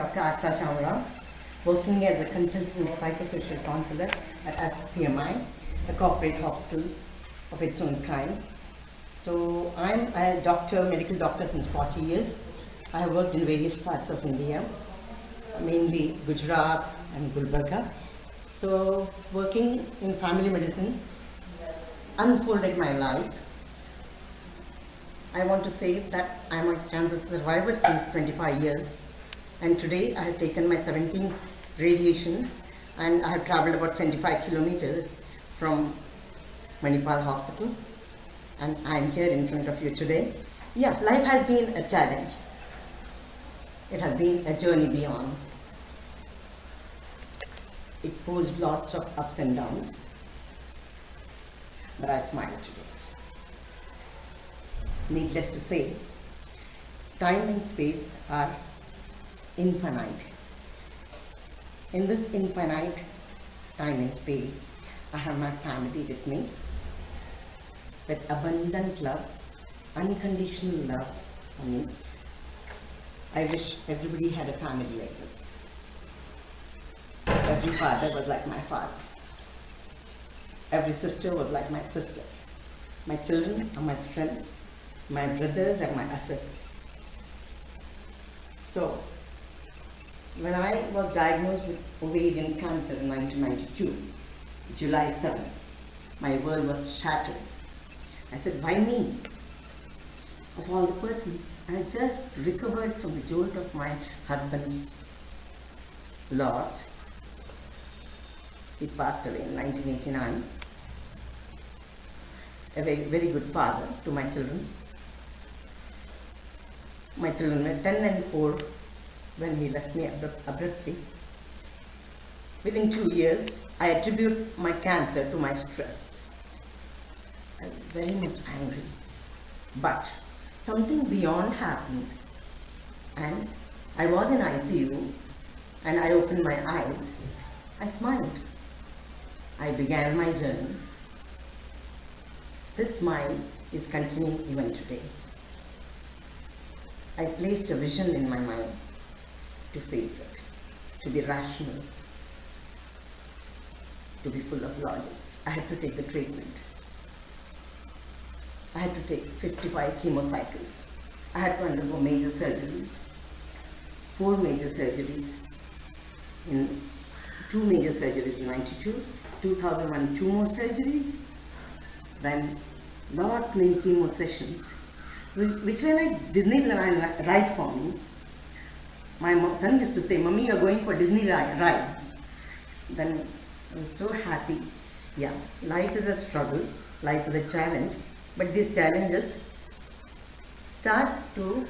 Dr Asha Shyama Rao, working as a consultant psychosocial counselor at CMI, a corporate hospital of its own kind. So I'm a medical doctor since 40 years. I have worked in various parts of India, mainly Gujarat and Gulbarga. So working in family medicine unfolded my life. I want to say that I am a cancer survivor since 25 years, and today I have taken my 17th radiation and I have travelled about 25 kilometers from Manipal Hospital, and I am here in front of you today. Yeah, life has been a challenge. It has been a journey beyond. It posed lots of ups and downs, but I smile today. Needless to say, time and space are infinite. In this infinite time and space, I have my family with me, with abundant love, unconditional love for me. I wish everybody had a family like this. Every father was like my father. Every sister was like my sister. My children are my strength. My brothers are my assets. So, when I was diagnosed with ovarian cancer in 1992, July 7th, my world was shattered. I said, why me? Of all the persons, I had just recovered from the jolt of my husband's loss. He passed away in 1989. A very good father to my children. My children were 10 and 4 when he left me abruptly. Within 2 years, I attribute my cancer to my stress. I was very much angry. But something beyond happened, and I was in ICU, and I opened my eyes. I smiled. I began my journey. This smile is continuing even today. I placed a vision in my mind to face it, to be rational, to be full of logic. I had to take the treatment. I had to take 55 chemocycles. I had to undergo major surgeries, 4 major surgeries, 2 major surgeries in 92, 2001 2 more surgeries, then lot many chemo sessions, which were like Disneyland ride for me. My son used to say, "Mummy, you are going for Disney ride." Then I was so happy. Yeah, life is a struggle, life is a challenge, but these challenges start to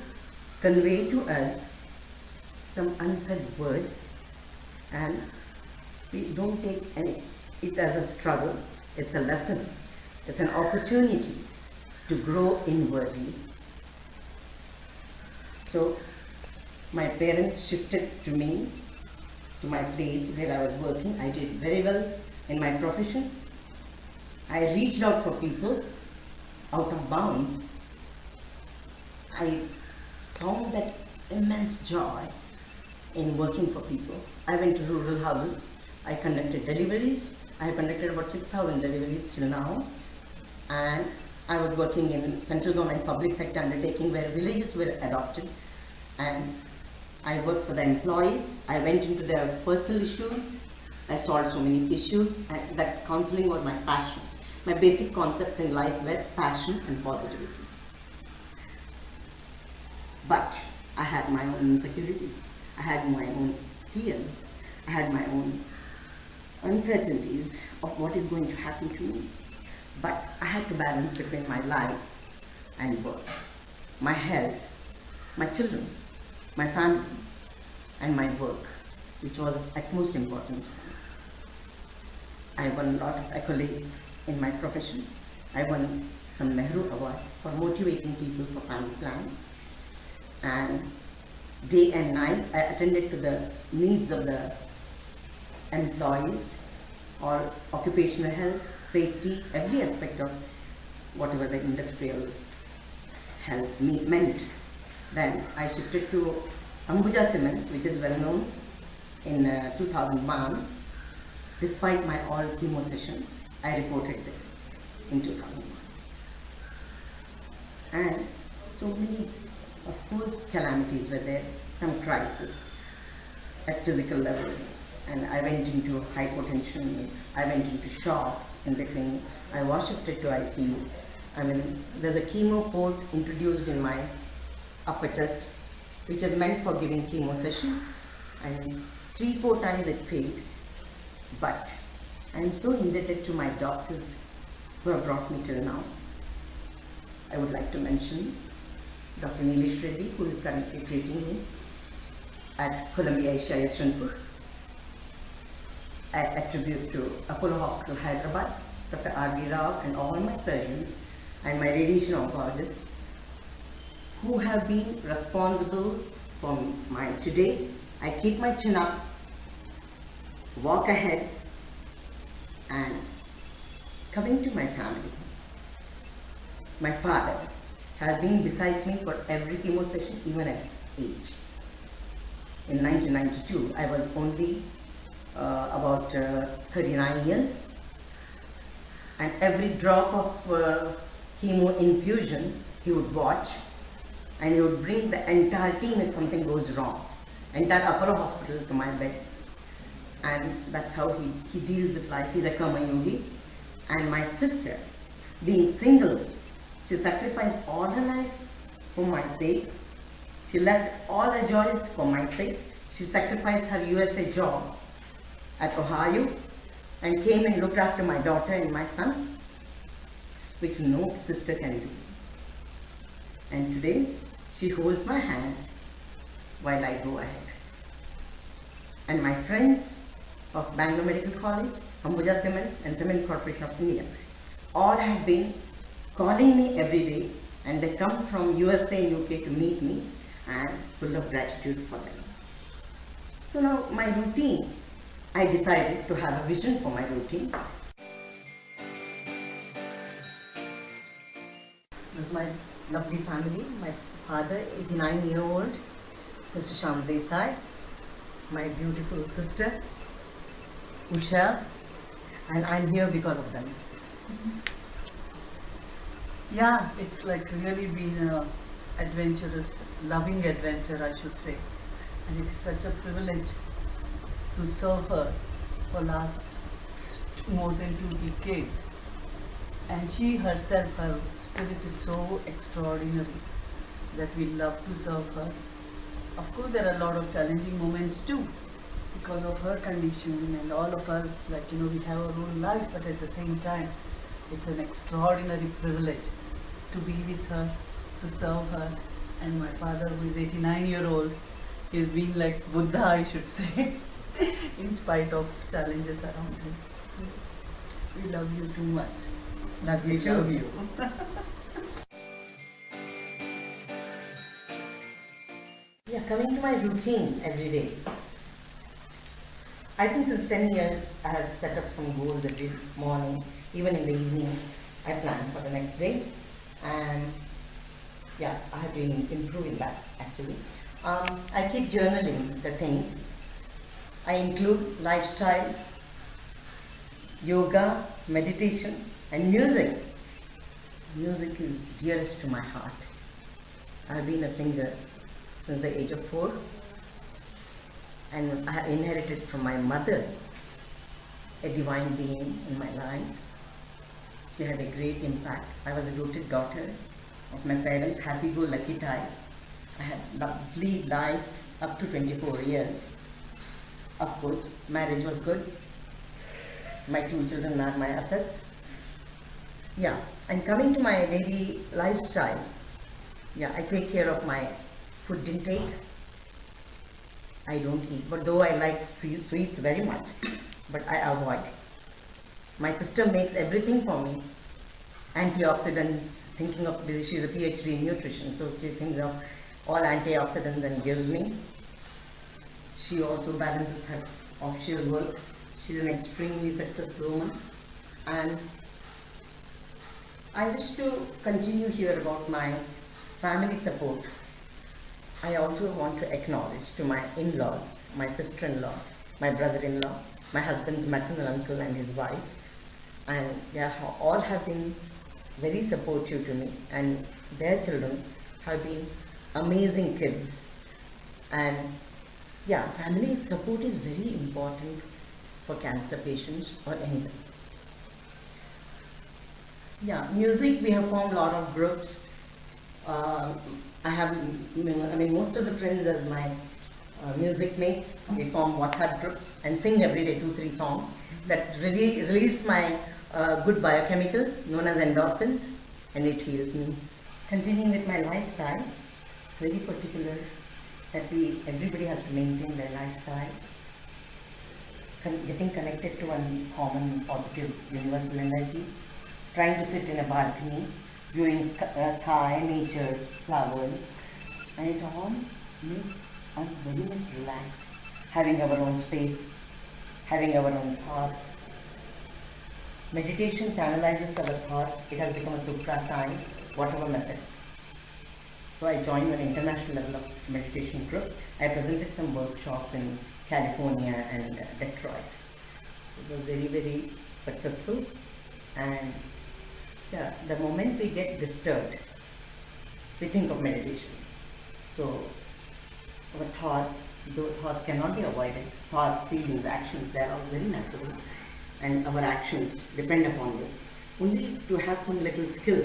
convey to us some unsaid words, and we don't take it as a struggle. It's a lesson. It's an opportunity to grow inwardly. So my parents shifted to me, to my place where I was working. I did very well in my profession. I reached out for people out of bounds. I found that immense joy in working for people. I went to rural houses. I conducted deliveries. I have conducted about 6,000 deliveries till now. And I was working in central government public sector undertaking where villages were adopted. And I worked for the employees. I went into their personal issues. I solved so many issues, and that counseling was my passion. My basic concepts in life were passion and positivity. But I had my own insecurities. I had my own fears. I had my own uncertainties of what is going to happen to me. But I had to balance between my life and work, my health, my children, my family, and my work, which was of utmost importance for me. I won a lot of accolades in my profession. I won some Nehru Award for motivating people for family planning. And day and night, I attended to the needs of the employees, or occupational health, safety, every aspect of whatever the industrial health meant. Then I shifted to Ambuja Cements, which is well known in 2001. Despite my all chemo sessions, I reported this in 2001. And so many, of course, calamities were there, some crisis at physical level. And I went into hypotension, I went into shocks in between. I was shifted to ICU. I mean, there's a chemo port introduced in my upper chest, which is meant for giving chemo sessions, and 3-4 times it failed. But I am so indebted to my doctors who have brought me till now. I would like to mention Dr. Nilesh Reddy, who is currently treating me at Columbia Asia Yeshwanthpur. I attribute to Apollo Hospital, Hyderabad, Dr. R.D. Rao and all my surgeons and my radiation oncologists who have been responsible for my today. I keep my chin up, walk ahead, and coming to my family. My father has been beside me for every chemo session, even at age. In 1992, I was only about 39 years, and every drop of chemo infusion he would watch, and he would bring the entire team if something goes wrong, entire Apollo Hospital to my bed. And that's how he deals with life. He's a karma yogi. And my sister, being single, she sacrificed all her life for my sake. She left all her joys for my sake. She sacrificed her USA job at Ohio and came and looked after my daughter and my son, which no sister can do. And today, she holds my hand while I go ahead. And my friends of Bangalore Medical College, Ambuja Cements and Cement Corporation of India, all have been calling me every day, and they come from USA and UK to meet me, and full of gratitude for them. So now my routine, I decided to have a vision for my routine. This is my lovely family. My father, 89-year-old, Mr. Shyam Desai, my beautiful sister, Usha, and I'm here because of them. Yeah, it's like really been an adventurous, loving adventure, I should say. And it is such a privilege to serve her for last more than 2 decades. And she herself, her spirit is so extraordinary that we love to serve her. Of course, there are a lot of challenging moments too, because of her condition, and all of us, like, we have our own life, but at the same time, it's an extraordinary privilege to be with her, to serve her. And my father, who is 89-year-old, is being like Buddha, I should say, in spite of challenges around him. We love you too much. Love you too. Love you. Yeah, coming to my routine every day. I think since 10 years I have set up some goals every morning, even in the evening I plan for the next day, and yeah, I have been improving that actually. I keep journaling the things. I include lifestyle, yoga, meditation, and music. Music is dearest to my heart. I have been a singer since the age of 4, and I have inherited from my mother a divine being in my life. She had a great impact. I was a doted daughter of my parents, happy-go-lucky type. I had lovely life up to 24 years. Of course, marriage was good. My 2 children are my assets. Yeah, and coming to my daily lifestyle, yeah, I take care of my food intake. I don't eat, but though I like sweets very much, but I avoid. My sister makes everything for me. Antioxidants, thinking of, she's a PhD in nutrition, so she thinks of all antioxidants and gives me. She also balances her offshore work. She's an extremely successful woman, and I wish to continue here about my family support. I also want to acknowledge to my in-laws, my sister-in-law, my brother-in-law, my husband's maternal uncle and his wife, and they all have been very supportive to me, and their children have been amazing kids. And yeah, family support is very important for cancer patients or anything. Yeah, music, we have formed a lot of groups. I have, most of the friends as my music mates. We form WhatsApp groups and sing every day 2-3 songs that really release my good biochemical known as endorphins, and it heals me. Continuing with my lifestyle, very particular that everybody has to maintain their lifestyle. Getting connected to one common positive universal energy, trying to sit in a balcony, viewing sky, nature, flowers, and it all makes us very much relaxed, having our own space, having our own thoughts. Meditation channelizes our thoughts. It has become a supra science, whatever method. So I joined an international level of meditation group. I presented some workshops in California and Detroit. It was very, very successful. And yeah, the moment we get disturbed, we think of meditation. So our thoughts, those thoughts cannot be avoided. Thoughts, feelings, actions, they are all very natural. And our actions depend upon this. Only to have some little skill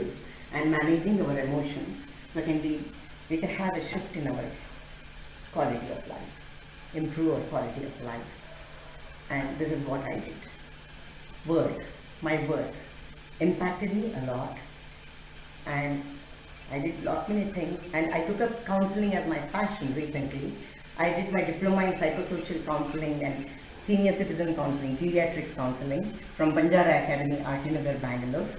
and managing our emotions, we can have a shift in our quality of life, improve our quality of life. And this is what I did. My work impacted me a lot, and I did many things, and I took up counseling as my passion recently. I did my diploma in psychosocial counseling and senior citizen counseling, geriatric counseling from Banjara Academy, Artinagar, Bangalore.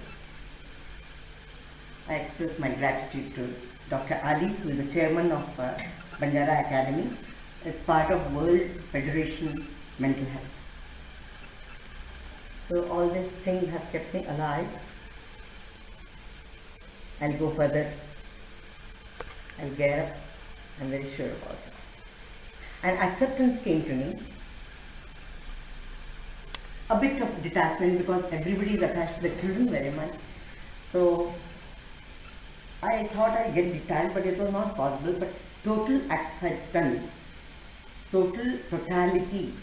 I express my gratitude to Dr. Ali, who is the chairman of Banjara Academy, as part of World Federation Mental Health. So all these things have kept me alive. I'll go further. I'll get up. I'm very sure about it. And acceptance came to me. A bit of detachment, because everybody is attached to the children very much. So I thought I'd get detached, but it was not possible. But total acceptance, totality,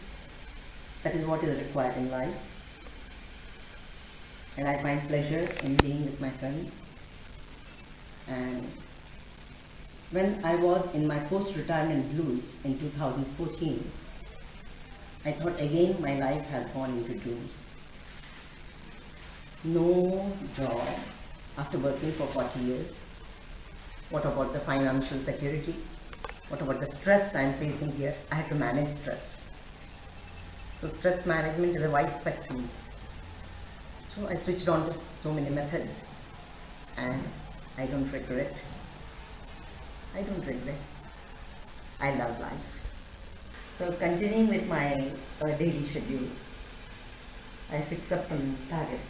that is what is required in life. And I find pleasure in being with my friends. And when I was in my post-retirement blues in 2014, I thought again my life has gone into dooms. No job after working for 40 years. What about the financial security? What about the stress I am facing here? I have to manage stress. So stress management is a wide spectrum. So I switched on to so many methods, and I don't regret. I love life. So continuing with my daily schedule, I fix up some targets,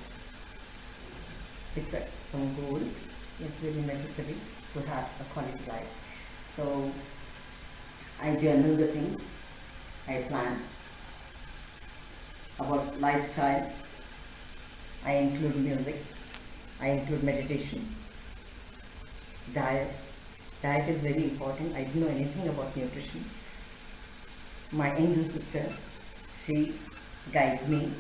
fix up some goals. It's really necessary to have a quality life. So I journal the things, I plan about lifestyle. I include music, I include meditation, diet. Diet is very important. I didn't know anything about nutrition. My angel sister, she guides me,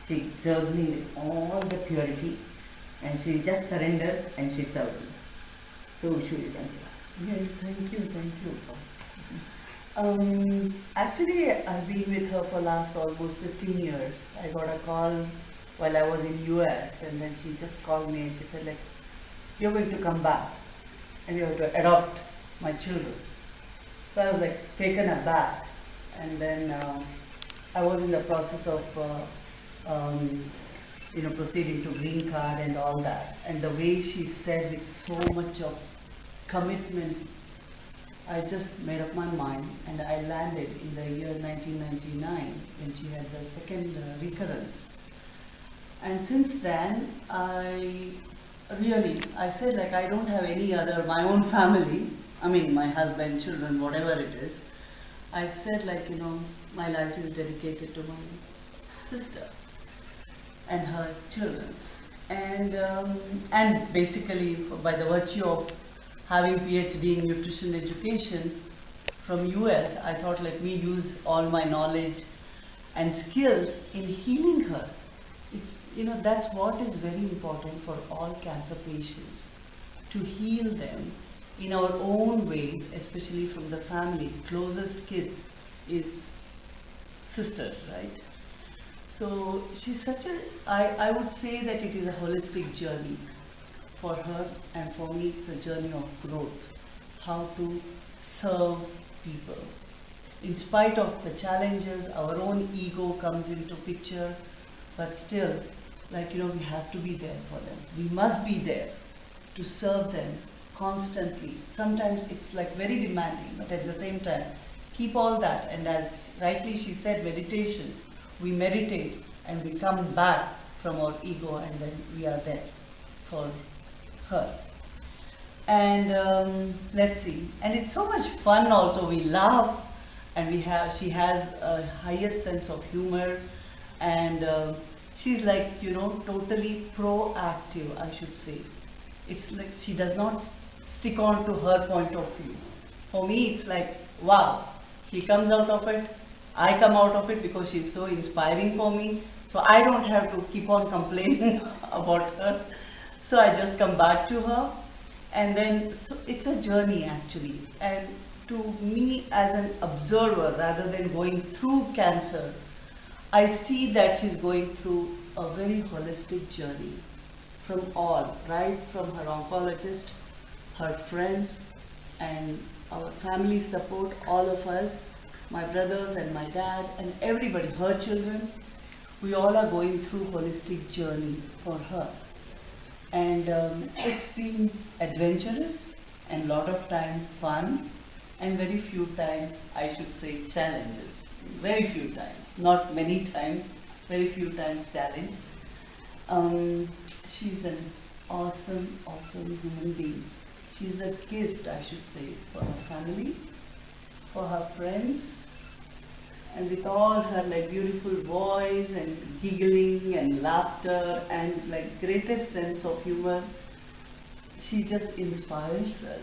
she serves me with all the purity, and she just surrenders and she serves me. So should you can say. Yes, thank you. Actually, I've been with her for last almost 15 years. I got a call while I was in US, and then she just called me and she said, like, you're going to come back and you have to adopt my children. So I was like taken aback, and then I was in the process of proceeding to green card and all that, and the way she said with so much of commitment, I just made up my mind, and I landed in the year 1999 when she had the second recurrence. And since then, I said, like, I don't have any other, my own family, I mean my husband, children, whatever it is, I said like, my life is dedicated to my sister and her children. And basically by the virtue of having PhD in nutrition education from US, I thought let me use all my knowledge and skills in healing her. It's, that's what is very important for all cancer patients, to heal them in our own ways, especially from the family. Closest kid is sisters, right? So she's such a, I would say that it is a holistic journey for her, and for me it's a journey of growth, how to serve people. In spite of the challenges, our own ego comes into picture, but still, like, we have to be there for them. We must be there to serve them constantly. Sometimes it's like very demanding, but at the same time, keep all that. And as rightly she said, meditation, we meditate and we come back from our ego, and then we are there for her. And let's see, and it's so much fun also. We laugh, and she has a highest sense of humor, and she's like, totally proactive, I should say. It's like she does not stick on to her point of view. For me, it's like, wow, she comes out of it, I come out of it, because she's so inspiring for me. So I don't have to keep on complaining about her. So I just come back to her. And then, so it's a journey actually. And to me as an observer, rather than going through cancer, I see that she's going through a very holistic journey from all, right from her oncologist, her friends, and our family support, all of us, my brothers and my dad and everybody, her children, we all are going through holistic journey for her. And it's been adventurous and lot of time fun, and very few times, I should say, challenges. Very few times, not many times, very few times challenged. She's an awesome, awesome human being. She's a gift, I should say, for her family, for her friends, and with all her like beautiful voice and giggling and laughter and like greatest sense of humor, she just inspires us.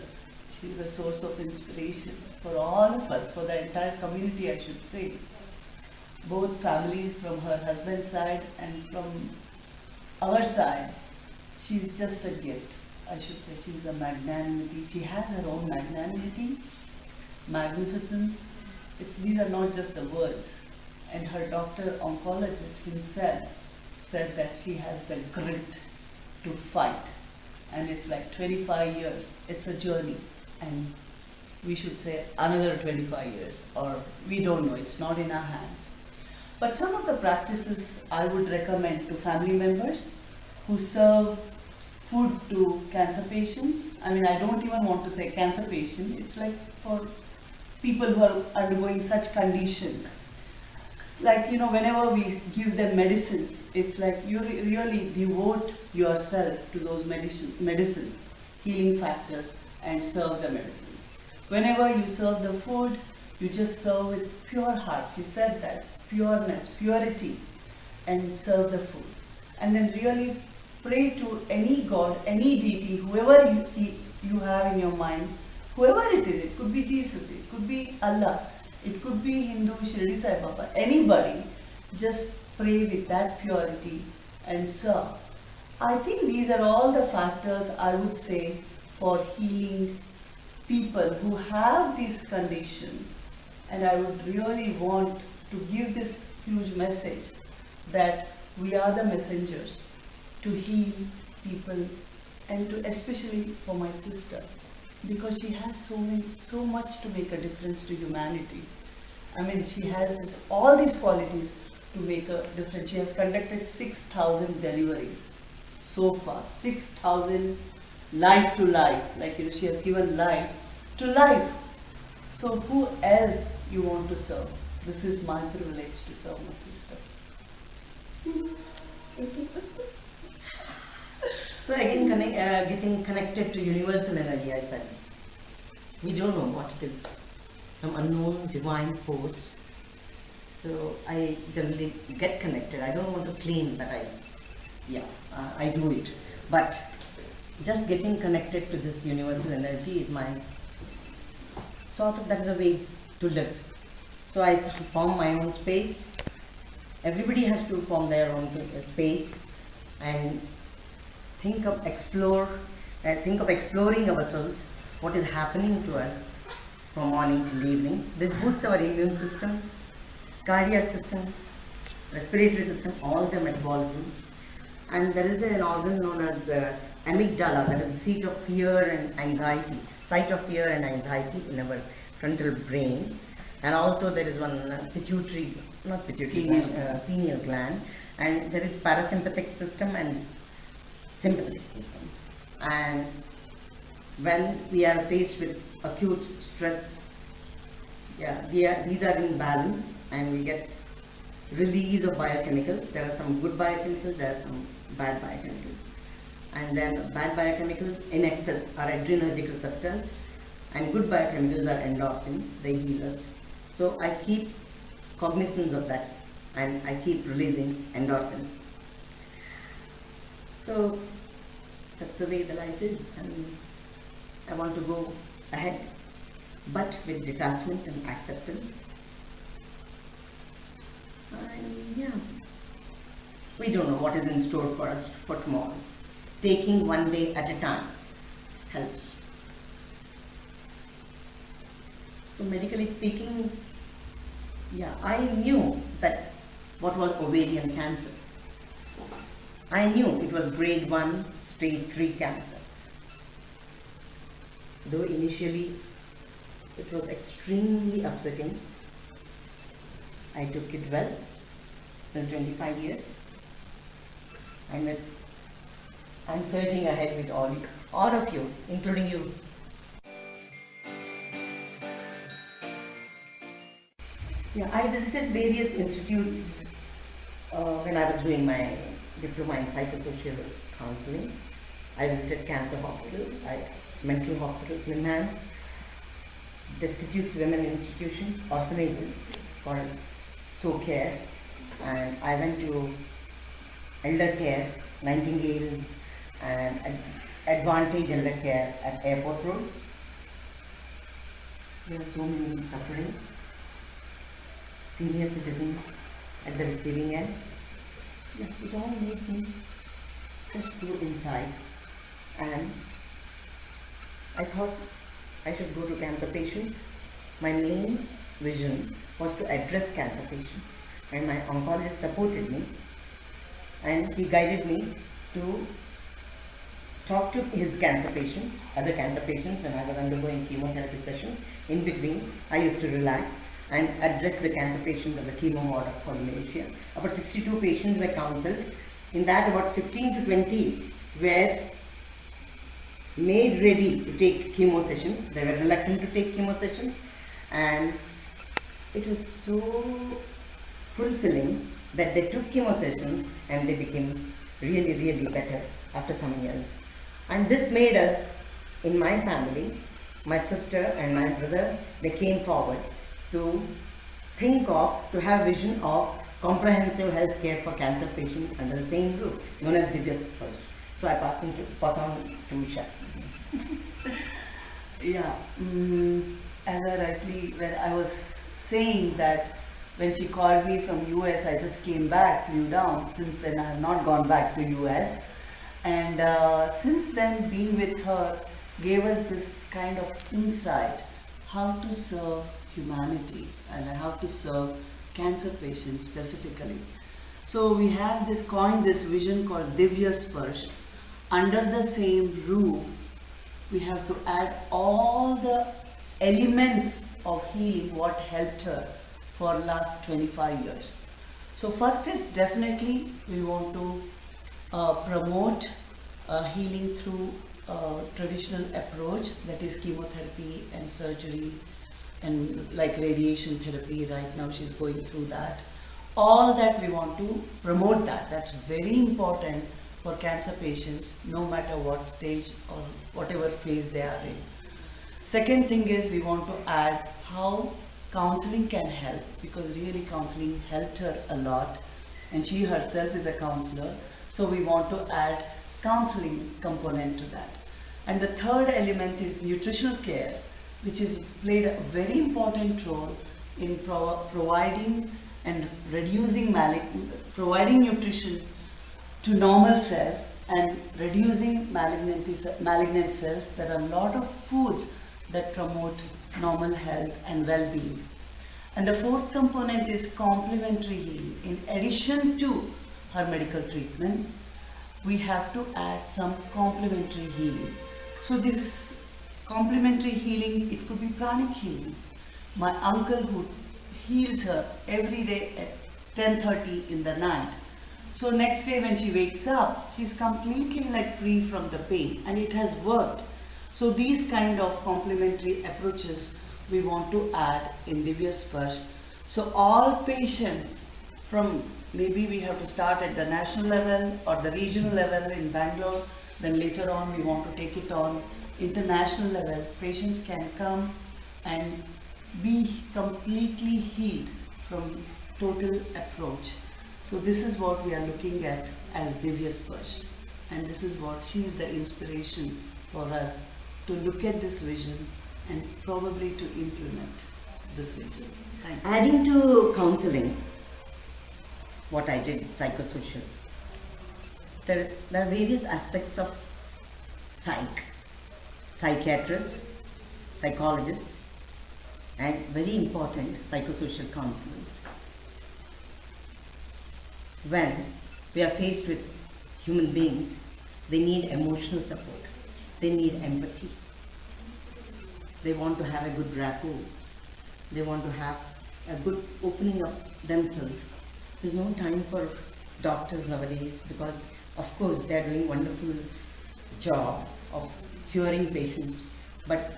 She's a source of inspiration for all of us, for the entire community, I should say. Both families, from her husband's side and from our side, she's just a gift. I should say she's a magnanimity. She has her own magnanimity, magnificence. These are not just the words. And her doctor oncologist himself said that she has the grit to fight. And it's like 25 years. It's a journey. And we should say another 25 years, or we don't know, it's not in our hands. But some of the practices I would recommend to family members who serve food to cancer patients. I mean, I don't even want to say cancer patient, it's like for people who are undergoing such condition. Like, whenever we give them medicines, it's like you really devote yourself to those medicines, healing factors, and serve the medicines. Whenever you serve the food, you just serve with pure heart. She said that, pureness, purity, and serve the food. And then really pray to any God, any deity, whoever you have in your mind, whoever it is. It could be Jesus, it could be Allah, it could be Hindu, Shirdi Sai Baba, anybody. Just pray with that purity and serve. I think these are all the factors I would say for healing people who have this condition. And I would really want to give this huge message that we are the messengers to heal people, and to especially for my sister, because she has so much to make a difference to humanity. I mean, she has all these qualities to make a difference. She has conducted 6,000 deliveries so far, 6,000 life to life, like she has given life to life. So who else you want to serve? This is my privilege to serve my sister. So again, getting connected to universal energy, I said. We don't know what it is, some unknown divine force. So I generally get connected. I don't want to claim that I do it, but just getting connected to this universal energy is my that is a way to live. So I form my own space. Everybody has to form their own space and think of exploring ourselves, what is happening to us from morning till evening. This boosts our immune system, cardiac system, respiratory system, all the metabolism. And there is an organ known as the amygdala, that is the seat of fear and anxiety, site of fear and anxiety in our frontal brain. And also there is one pineal gland, and there is parasympathetic system and sympathetic system. And when we are faced with acute stress, these are in balance, and we get release of biochemicals. There are some good biochemicals, there are some bad biochemicals. And then bad biochemicals in excess are adrenergic receptors, and good biochemicals are endorphins, they heal us. So I keep cognizance of that, and I keep releasing endorphins. So that's the way the life is, and I want to go ahead, but with detachment and acceptance. And we don't know what is in store for us for tomorrow. Taking one day at a time helps. So medically speaking, I knew that what was ovarian cancer. I knew it was grade 1 stage 3 cancer. Though initially it was extremely upsetting, I took it well for 25 years. I'm surging ahead with all of you, including you. I visited various institutes when I was doing my diploma in psychosocial counseling. I visited cancer hospitals, mental hospitals, MIMAN, destitute women institutions, orphanages called So-Care, and I went to elder care, Nightingale and Advantage Elder Care at Airport Road. There are so many suffering senior citizens at the receiving end. It all made me just go inside, and I thought I should go to cancer patients. My main vision was to address cancer patients, and my oncologist supported me, and he guided me to talk to his cancer patients, other cancer patients. When I was undergoing chemotherapy sessions, in between I used to relax and address the cancer patients of the chemo ward of Malaysia. About 62 patients were counseled. In that, about 15 to 20 were made ready to take chemo sessions. They were reluctant to take chemo sessions, and it was so fulfilling that they took chemo sessions and they became really, really better after some years. And this made us, in my family, my sister and my brother, they came forward to have vision of comprehensive health care for cancer patients under the same roof, known as Divyas First. So I pass on to Usha. As when I was saying that when she called me from US, I just came back, flew down. Since then I have not gone back to US, and since then being with her gave us this kind of insight how to serve humanity and how to serve cancer patients specifically. So we have coined this vision called Divya Sparsh. Under the same roof, we have to add all the elements of healing what helped her for last 25 years. So first is definitely we want to promote healing through traditional approach, that is chemotherapy and surgery and like radiation therapy. Right now she's going through that. All that we want to promote that. That's very important for cancer patients, no matter what stage or whatever phase they are in. Second thing is we want to add how counseling can help, because really counseling helped her a lot and she herself is a counselor. So we want to add counseling component to that. And the third element is nutritional care, which is played a very important role in providing and reducing providing nutrition to normal cells and reducing malignant cells. There are a lot of foods that promote normal health and well-being. And the fourth component is complementary healing. In addition to her medical treatment, we have to add some complementary healing. So this complementary healing, it could be pranic healing. My uncle who heals her every day at 10:30 in the night. So next day when she wakes up, she's completely like free from the pain, and it has worked. So these kind of complementary approaches we want to add in Divya Sparsh. So all patients, from maybe we have to start at the national level or the regional level in Bangalore, then later on we want to take it on international level. Patients can come and be completely healed from total approach. So this is what we are looking at as Divya Sparsh, and this is what she is the inspiration for us to look at this vision and probably to implement this vision. Thank you. Adding to counseling, what I did, psychosocial, there are various aspects of psychiatrists, psychologists, and very important, psychosocial counselors. When we are faced with human beings, they need emotional support, they need empathy, they want to have a good rapport, they want to have a good opening up themselves. There's no time for doctors nowadays, because of course they are doing wonderful job of curing patients, but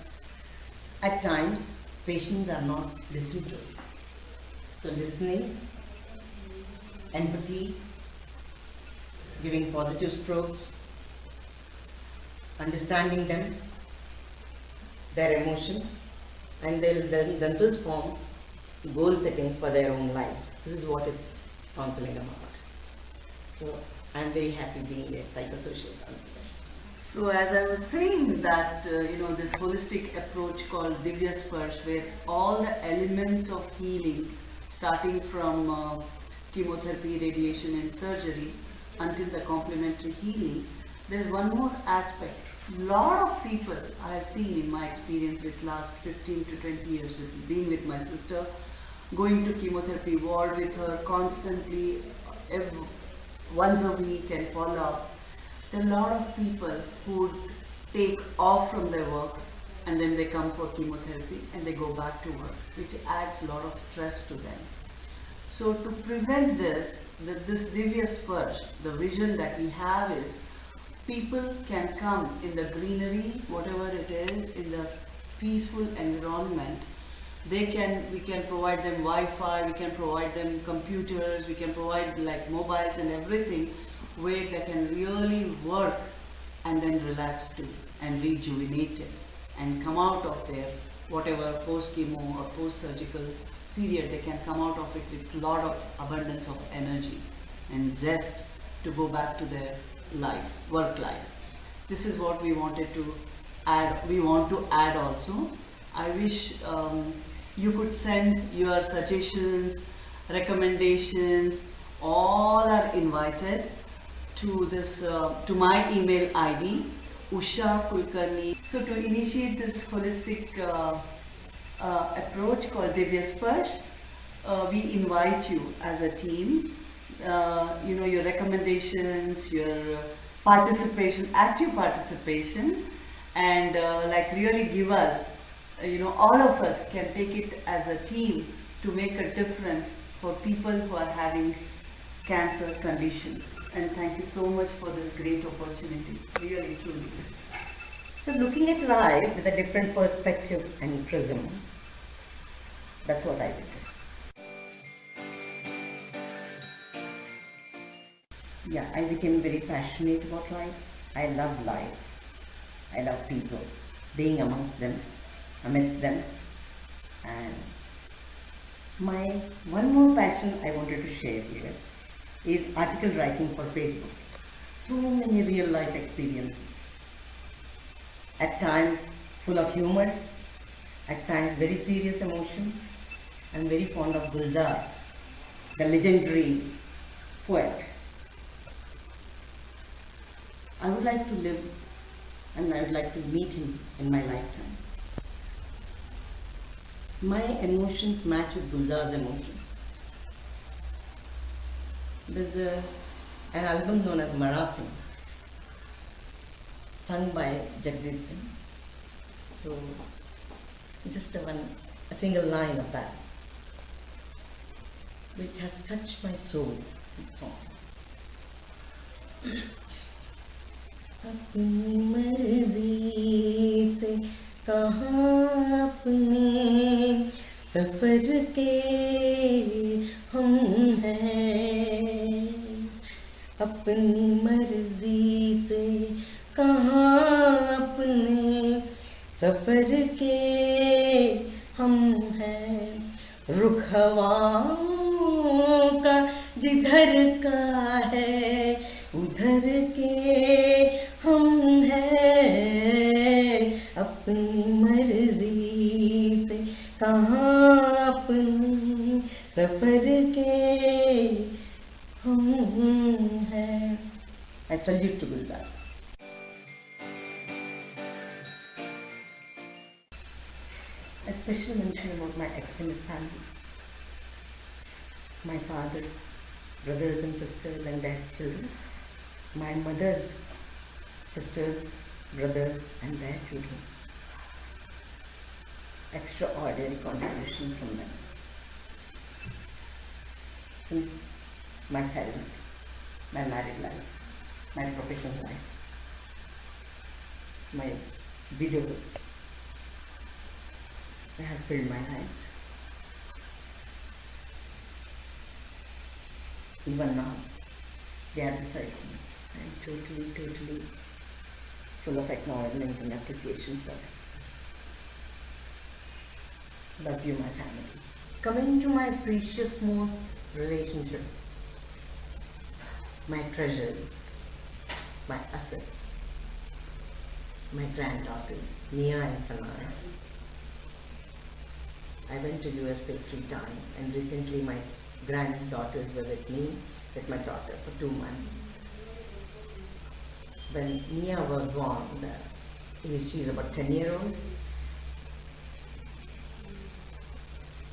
at times patients are not listened to. So listening, empathy, giving positive strokes, understanding them, their emotions, and they'll then themselves form goal setting for their own lives. This is what is counseling about. So I'm very happy being a psychosocial counselor. So as I was saying that, this holistic approach called Divya Sparsh, where all the elements of healing, starting from chemotherapy, radiation and surgery until the complementary healing, there's one more aspect. Lot of people I have seen in my experience with last 15 to 20 years with being with my sister, going to chemotherapy ward with her constantly, once a week and follow up. There are a lot of people who take off from their work and then they come for chemotherapy and they go back to work, which adds a lot of stress to them. So to prevent this, this Divya Sparsh, the vision that we have is people can come in the greenery, whatever it is, in the peaceful environment. We can provide them Wi-Fi, we can provide them computers, we can provide like mobiles and everything, where they can really work and then relax too and rejuvenate it and come out of their whatever post-chemo or post-surgical period. They can come out of it with a lot of abundance of energy and zest to go back to their life, work life. This is what we wanted to add. We want to add also. I wish you could send your suggestions, recommendations. All are invited to this to my email ID, Usha Kulkarni. So to initiate this holistic approach called Divya Sparsh, we invite you as a team. Your recommendations, your participation, active participation, and like really give us, all of us can take it as a team to make a difference for people who are having cancer conditions. And thank you so much for this great opportunity, really, truly. So looking at life with a different perspective and prism, that's what I did. Yeah, I became very passionate about life. I love life. I love people, being amongst them, amidst them. And my one more passion I wanted to share here is article writing for Facebook. So many real life experiences, at times full of humor, at times very serious emotions. I'm very fond of Gulzar, the legendary poet. I would like to live and I would like to meet him in my lifetime. My emotions match with Gulzar's emotions. There's an album known as Marathi, sung by Jagdish Singh. So, just a single line of that, which has touched my soul, this song. अपनी मर्जी से कहाँ अपने सफर के हम हैं, अपनी मर्जी से कहाँ अपने सफर के हम हैं, रुख हवाओं का जिधर का है उधर के हम हैं, अपनी मर्जी से कहाँ अपने सफर के हम हैं. I salute to Gulzar. A special mention about my extended family. My father, brothers and sisters and their children. My mother's sisters, brothers and their children. Extraordinary contribution from them. Since my childhood, my married life, my professional life, my widowhood, they have filled my life. Even now, they are beside me. I am totally full of acknowledgement and appreciation for them. Love you, my family. Coming to my precious most relationship, my treasures, my assets, my granddaughters, Nia and Sanaya. I went to USA 3 times, and recently my granddaughters were with me, with my daughter, for 2 months. When Nia was born, she is about 10-year-old,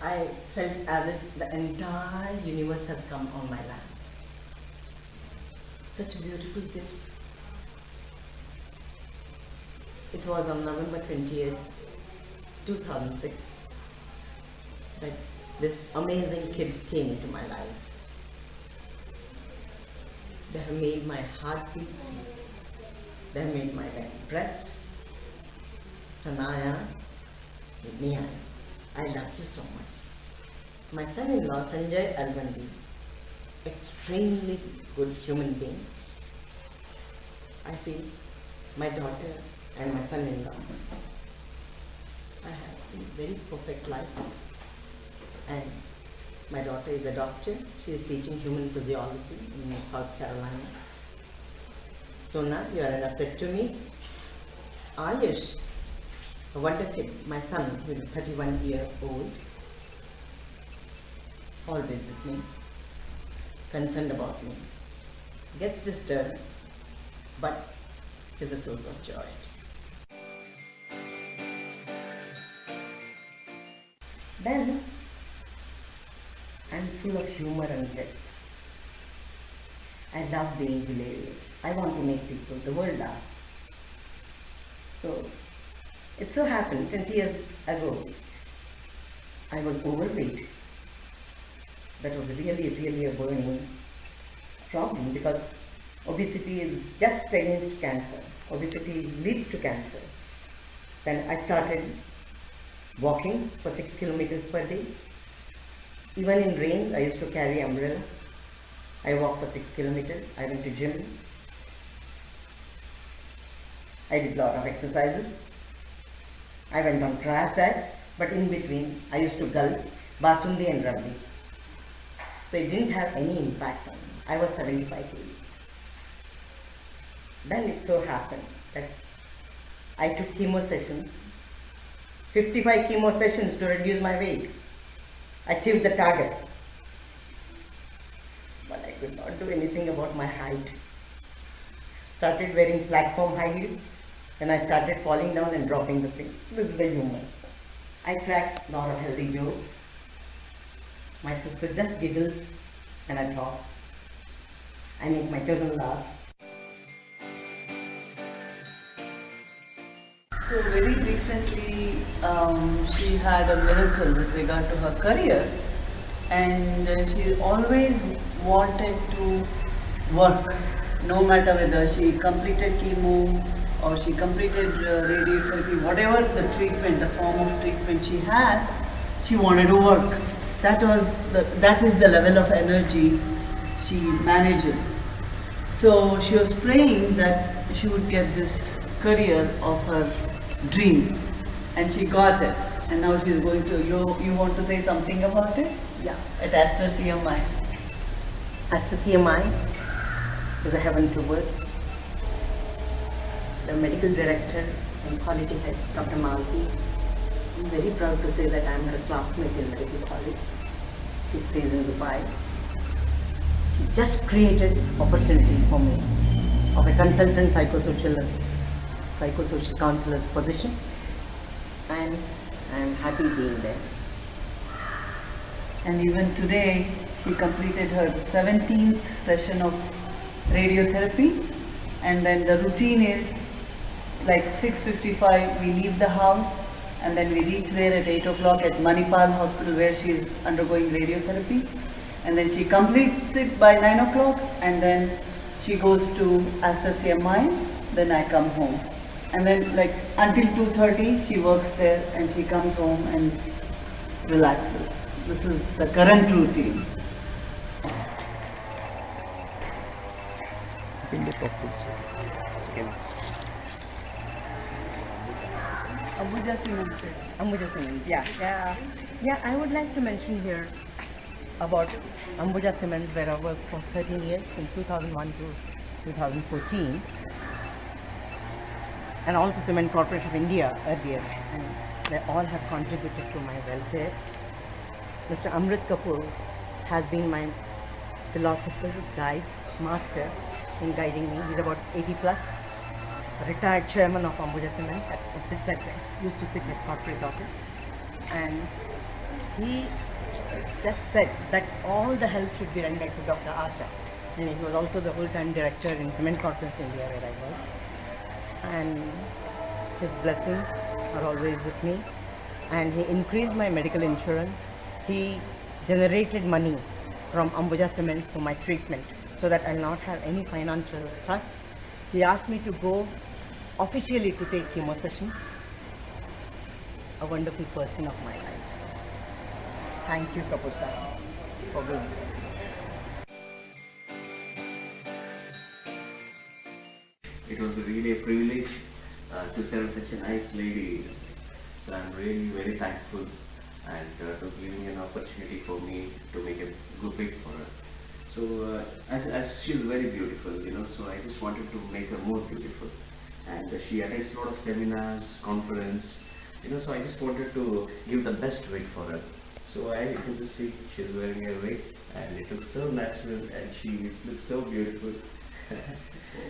I felt as if the entire universe has come on my lap. Such beautiful gifts. It was on November 20th, 2006 that this amazing kid came into my life. They have made my heart beat. They have made my breath. Sanaya, Nia, I love you so much. My son-in-law, Sanjay Alvandi, extremely good human being. I feel my daughter and my son-in-law, I have a very perfect life. And my daughter is a doctor. She is teaching human physiology in South Carolina. Sona, you are an asset to me. Ayush, a wonder kid, my son, who is 31 years old, always with me, concerned about me, gets disturbed, but is a source of joy. Then, I'm full of humor and jest. I love being hilarious. I want to make people, the world laugh. So, it so happened 20 years ago, I was overweight. That was really a burning problem, because obesity is just against cancer. Obesity leads to cancer. Then I started walking for 6 kilometers per day. Even in rain, I used to carry umbrella. I walked for 6 kilometers. I went to gym. I did a lot of exercises. I went on crash diet, but in between I used to gulp basundi and rabdi. So it didn't have any impact on me. I was 75 kg. Then it so happened that I took chemo sessions, 55 chemo sessions to reduce my weight. Achieved the target. But I could not do anything about my height. Started wearing platform high heels, and I started falling down and dropping the thing. This is the humor. I cracked a lot of healthy jokes. My sister just giggles and I talk. I make my cousin laugh. So very recently she had a miracle with regard to her career, and she always wanted to work, no matter whether she completed chemo or she completed radiotherapy, whatever the treatment, the form of treatment she had, she wanted to work. That is the level of energy she manages. So she was praying that she would get this career of her dream, and she got it. And now she's going to, you want to say something about it? Yeah. At Asha CMI. Asha CMI is a heaven to earth. The medical director and quality head, Dr. Malti, I'm very proud to say that I'm her classmate in medical college. She stays in Dubai. She just created opportunity for me of a consultant psychosocial counselor position, and I'm happy being there. And even today she completed her 17th session of radiotherapy, and then the routine is like 6:55 we leave the house, and then we reach there at 8 o'clock at Manipal Hospital where she is undergoing radiotherapy, and then she completes it by 9 o'clock, and then she goes to Asha CMI, then I come home. And then like until 2:30 she works there, and she comes home and relaxes. This is the current routine. Ambuja Cement, yeah. I would like to mention here about Ambuja Cement, where I worked for 13 years, from 2001 to 2014, and also Cement Corporation of India earlier, and they all have contributed to my welfare. Mr. Amrit Kapoor has been my philosopher, guide, master in guiding me. He's about 80 plus, retired chairman of Ambuja Cement, used to sit at corporate office, and he just said that all the help should be rendered to Dr. Asha, and he was also the full-time director in Cement Corporation India where I was, and his blessings are always with me, and he increased my medical insurance. He generated money from Ambuja Cement for my treatment so that I'll not have any financial trust. He asked me to go officially to take chemo session. A wonderful person of my life. Thank you, Kapoor sir, for being here. It was really a privilege to serve such a nice lady. So I'm really very thankful, and to giving an opportunity for me to make a good pick for her. So as she's very beautiful, so I just wanted to make her more beautiful. And she attends a lot of seminars, conference, so I just wanted to give the best wig for her. So I could just see she's wearing a wig, and it looks so natural, and she looks so beautiful.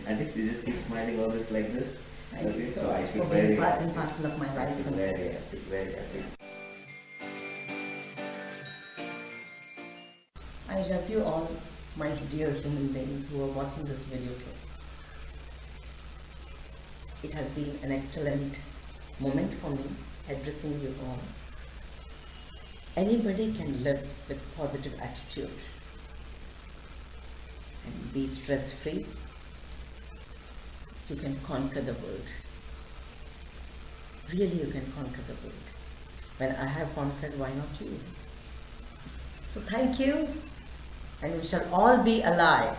And if you just keep smiling always like this, okay, so I feel very part and parcel of my life. Very happy. I love you all, my dear human beings who are watching this video too. It has been an excellent moment for me addressing you all. Anybody can live with positive attitude and be stress-free. You can conquer the world. Really, you can conquer the world. When I have conquered, why not you? So thank you, and we shall all be alive